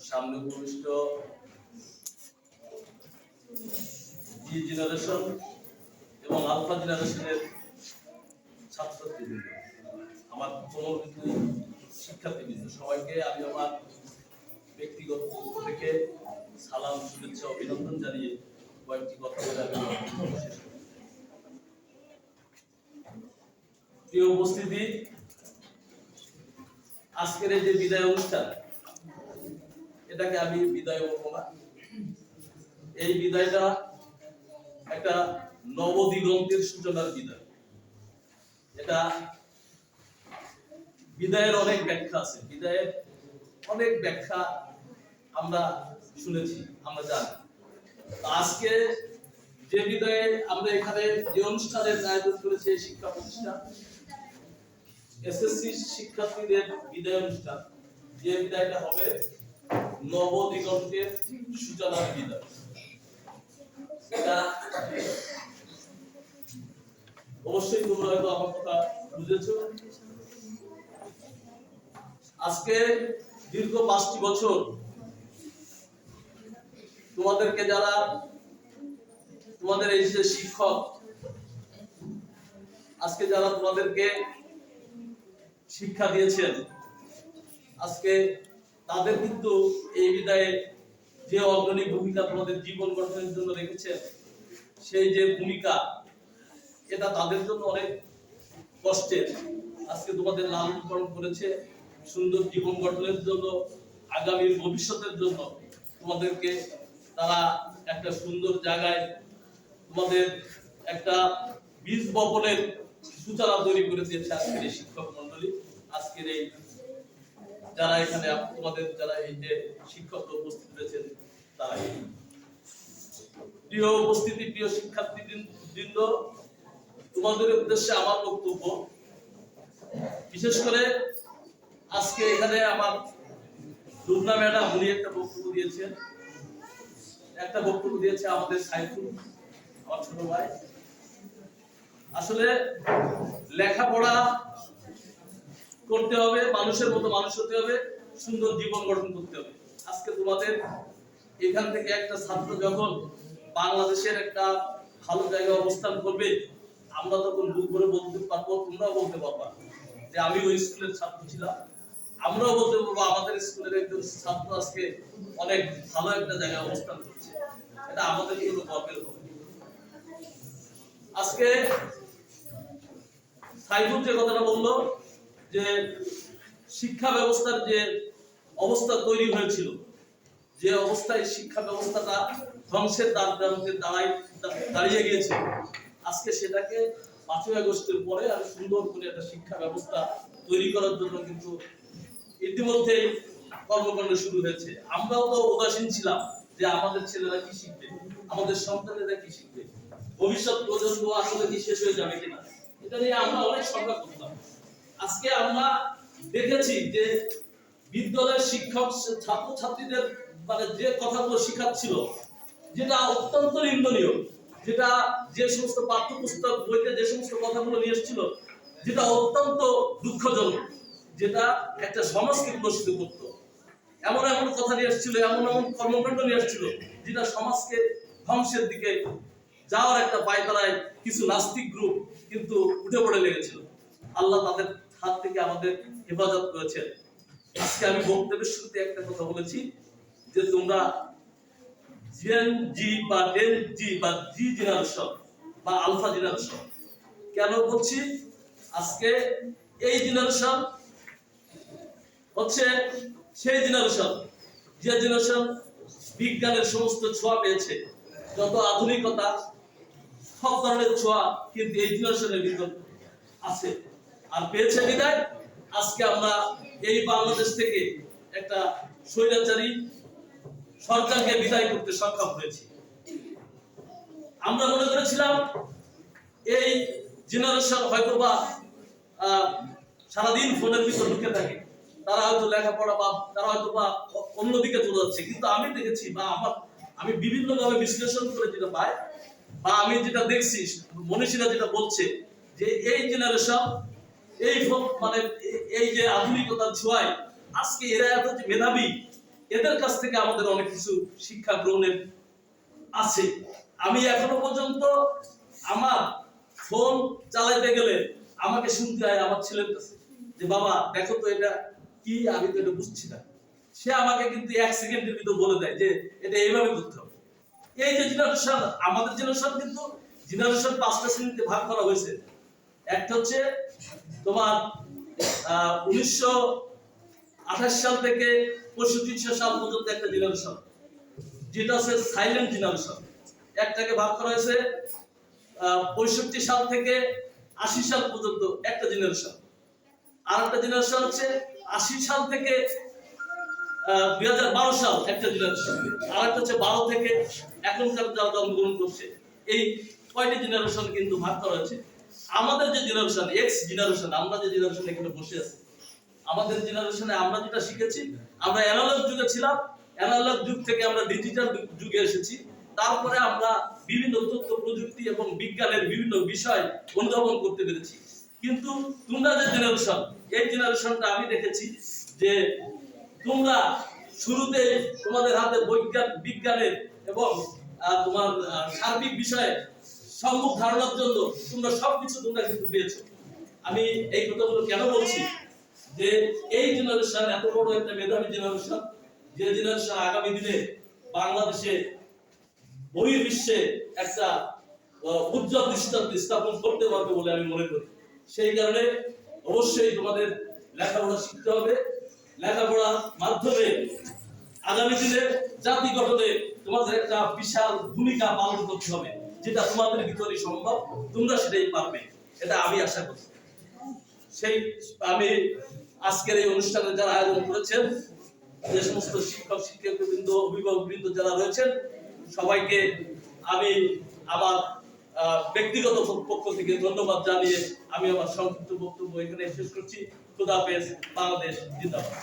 সামনে উপবিষ্ট জি জেনারেশন এবং আলফা জেনারেশনের ছাত্রছাত্রীবৃন্দ, আমার কোমলমৃত্যু শিক্ষার্থীবৃন্দ, সবাইকে আমি আমার ব্যক্তিগত পক্ষ থেকে সালাম, শুভেচ্ছা, অভিনন্দন জানিয়ে কয়েকটি কথা বলে আমি শেষ করি। প্রিয় উপস্থিতি, আজকের এই যে বিদায় অনুষ্ঠান, এটাকে আমি বিদায় বলবো না। এই বিদায়টা একটা নবদিগন্তের সূচনার বিদায়। এটা বিদায়ের অনেক ব্যাখ্যা আছে, বিদায়ের অনেক ব্যাখ্যা আমরা শুনেছি, আমরা জানি। আজকে যে বিদায়ে আমরা এখানে যে অনুষ্ঠানের আয়োজন করেছি, শিক্ষা প্রতিষ্ঠান এসএসসি শিক্ষার্থীদের বিদায় অনুষ্ঠান, যে বিদায়টা হবে নবদিগন্তের সূচনার বিদায়। এটা অবশ্যই তোমরা হয়তো আমার কথা বুঝেছ। আজকে দীর্ঘ 5টি বছর তোমাদেরকে যারা তোমাদের এই যে শিক্ষক আজকে যারা তোমাদেরকে শিক্ষা দিয়েছেন, আজকে তাদের কিন্তু এই বিদায়ে যে অগ্রণী ভূমিকা তোমাদের জীবন গঠনের জন্য রেখেছেন, সেই যে ভূমিকা, এটা তাদের জন্য অনেক কষ্টের। আজকে তোমাদের লালন পালন করেছে সুন্দর জীবন গঠনের জন্য, আগামী ভবিষ্যতের জন্য তোমাদেরকে তারা একটা সুন্দর জায়গায় তোমাদের একটা বীজ বপনের সূচনা তৈরি করে দিয়েছে আজকের এই শিক্ষক মন্ডলী। আজকের এই যারা এখানে তোমাদের যারা এই যে শিক্ষক উপস্থিত রয়েছেন, তারাই। প্রিয় উপস্থিতি, প্রিয় শিক্ষার্থীবৃন্দ, তোমাদের উদ্দেশ্যে আমার বক্তব্য, বিশেষ করে আজকে এখানে আমার রুবনা ম্যাডাম উনি একটা বক্তব্য দিয়েছেন, আমাদের সাইফুল, আমার ছোট ভাই। আসলে লেখাপড়া করতে হবে, মানুষের মতো মানুষ হতে হবে, সুন্দর জীবন গঠন করতে হবে। আজকে তোমাদের এখান থেকে একটা ছাত্র যখন বাংলাদেশের একটা ভালো জায়গায় অবস্থান করবে, আমরা তখন বুক করে বলতে পারবো, তোমরাও বলতে পারবা যে আমি ওই স্কুলের ছাত্র ছিলাম। আমরাও বলতে পারবো আমাদের স্কুলের একজন ছাত্র আজকে অনেক ভালো একটা জায়গায় অবস্থান করছে। এটা আমাদের জন্য গর্বের হবে। আজকে সাইফুল যে কথাটা বললো যে শিক্ষা ব্যবস্থার যে অবস্থা তৈরি হয়েছিল, যে অবস্থায় শিক্ষা ব্যবস্থাটা ধ্বংসের দ্বারপ্রান্তে দাঁড়িয়ে গিয়েছে, আজকে সেটাকে 5ই আগস্টের পরে আর সুন্দর করে একটা শিক্ষা ব্যবস্থা তৈরি করার জন্য কিন্তু ইতিমধ্যেই কর্মকাণ্ড শুরু হয়েছে। আমরাও তো উদাসীন ছিলাম যে আমাদের ছেলেরা কি শিখবে, আমাদের সন্তানেরা কি শিখবে, ভবিষ্যৎ প্রজন্ম আসলে কি শেষ হয়ে যাবে কিনা, এটা নিয়ে আমরা অনেক শঙ্কা করতাম। আজকে আমরা দেখেছি যে বিদ্যালয়ের শিক্ষক ছাত্রছাত্রীদের মানে যে কথাগুলো শিখাচ্ছিল, যেটা অত্যন্ত নিন্দনীয়, যেটা যে সমস্ত পাঠ্যপুস্তক বইতে যে সমস্ত কথাগুলো নিয়ে এসেছিল, যেটা অত্যন্ত দুঃখজনক, যেটা একটা সমাজকে প্রশ্ন করত, এমন এমন কথা নিয়ে এসেছিল, এমন এমন কর্মকাণ্ড নিয়ে এসেছিল, যেটা সমাজকে ধ্বংসের দিকে যাওয়ার একটা পায়তারায় কিছু নাস্তিক গ্রুপ কিন্তু উঠে পড়ে লেগেছিল। আল্লাহ তাদের হাত থেকে আমাদের হেফাজত করেছেন। আজকে আমি বক্তব্যের শুরুতে একটা কথা বলেছি যে তোমরা জেন জি বা ডেন জি বা জি জেনারেশন বা আলফা জেনারেশন কেন বলছি? আজকে এই জেনারেশন হচ্ছে সেই জেনারেশন যে জেনারেশন বিজ্ঞানের সমস্ত ছোঁয়া পেয়েছে, যত আধুনিকতা সব ধরনের ছোঁয়া কিন্তু এই জেনারেশনের ভিতর আছে আর পেয়েছে বিদায় আজকে আমরা এই বাংলাদেশ থেকে একটা স্বৈরাচারী সরকারকে বিদায় করতে সক্ষম হয়েছি। আমরা মনে করেছিলাম এই জেনারেশন হয়তোবা সারাদিন ফোনের ভিতর ঢুকে থাকে, তারা হয়তো লেখাপড়া বা তারা হয়তোবা অন্যদিকে চলে যাচ্ছে, কিন্তু আমি দেখেছি বা আমি বিভিন্নভাবে বিশ্লেষণ করে যেটা পাই বা আমি যেটা দেখছি, মনীষীরা যেটা বলছে যে এই জেনারেশন এই মানে এই যে আধুনিকতার ছোঁয়ায় আজকে এরা এত যে মেধাবী, এদের কাছ থেকে আমাদের অনেক কিছু শিক্ষা গ্রহণের আছে। আমি এখনো পর্যন্ত আমার ফোন চালাইতে গেলে আমাকে শুনতে হয় আমার ছেলের কাছে যে বাবা দেখো তো এটা কি, আমি তো এটা বুঝছি না। সে আমাকে কিন্তু 1 সেকেন্ডের ভিতর বলে দেয় যে এটা এইভাবে করতে হবে। এই যে জেনারেশন, আমাদের জেনারেশন কিন্তু জেনারেশন 5টা শ্রেণীতে ভাগ করা হয়েছে। একটা হচ্ছে তোমার 1928 সাল থেকে 65 সাল পর্যন্ত একটা জেনারেশন, যেটা হচ্ছে সাইলেন্ট জেনারেশন। একটাকে ভাগ করা হয়েছে 65 সাল থেকে 80 সাল পর্যন্ত একটা জেনারেশন। আর একটা জেনারেশন হচ্ছে 80 সাল থেকে 2012 সাল একটা জেনারেশন। আর একটা হচ্ছে 12 থেকে এখনকার যারা জন্মগ্রহণ করছে। এই কয়টি জেনারেশন কিন্তু ভাগ করা হয়েছে। আমাদের যে জেনারেশন, এক্স জেনারেশন, আমরা যে জেনারেশন এখানে বসে আছি, আমাদের জেনারেশনে আমরা যেটা শিখেছি, আমরা অ্যানালগ যুগে ছিলাম, অ্যানালগ যুগ থেকে আমরা ডিজিটাল যুগে এসেছি। তারপরে আমরা বিভিন্ন তথ্য প্রযুক্তি এবং বিজ্ঞানের বিভিন্ন বিষয় অনুধাবন করতে পেরেছি। কিন্তু তোমরা যে জেনারেশন, এই জেনারেশনটা আমি দেখেছি যে তোমরা শুরুতে তোমাদের হাতে বিজ্ঞানের এবং তোমার সার্বিক বিষয়ে সম্মুখ ধারণার জন্য তোমরা সবকিছু তোমরা কিন্তু পেয়েছো। আমি এই কথাগুলো কেন বলছি যে এই জেনারেশন এত বড় একটা মেধাবী জেনারেশন, যে জেনারেশন আগামী দিনে বাংলাদেশে বহির্বিশ্বে একটা উজ্জ্বল দৃষ্টান্ত স্থাপন করতে পারবে বলে আমি মনে করি। সেই কারণে অবশ্যই তোমাদের লেখাপড়া শিখতে হবে। লেখাপড়ার মাধ্যমে আগামী দিনে জাতি গঠনে তোমাদের একটা বিশাল ভূমিকা পালন করতে হবে, যেটা তোমাদের ভিতরে সম্ভব, তোমরা সেটাই পারবে, এটা আমি আশা করি। সেই আমি আজকের এই অনুষ্ঠানে যারা আয়োজন করেছেন, যে সমস্ত শিক্ষক শিক্ষকবৃন্দ, অভিভাবকবৃন্দ যারা রয়েছেন, সবাইকে আমি আমার ব্যক্তিগত পক্ষ থেকে ধন্যবাদ জানিয়ে আমি আমার সংক্ষিপ্ত বক্তব্য এখানে শেষ করছি। খোদা হাফেজ। বাংলাদেশ জিন্দাবাদ।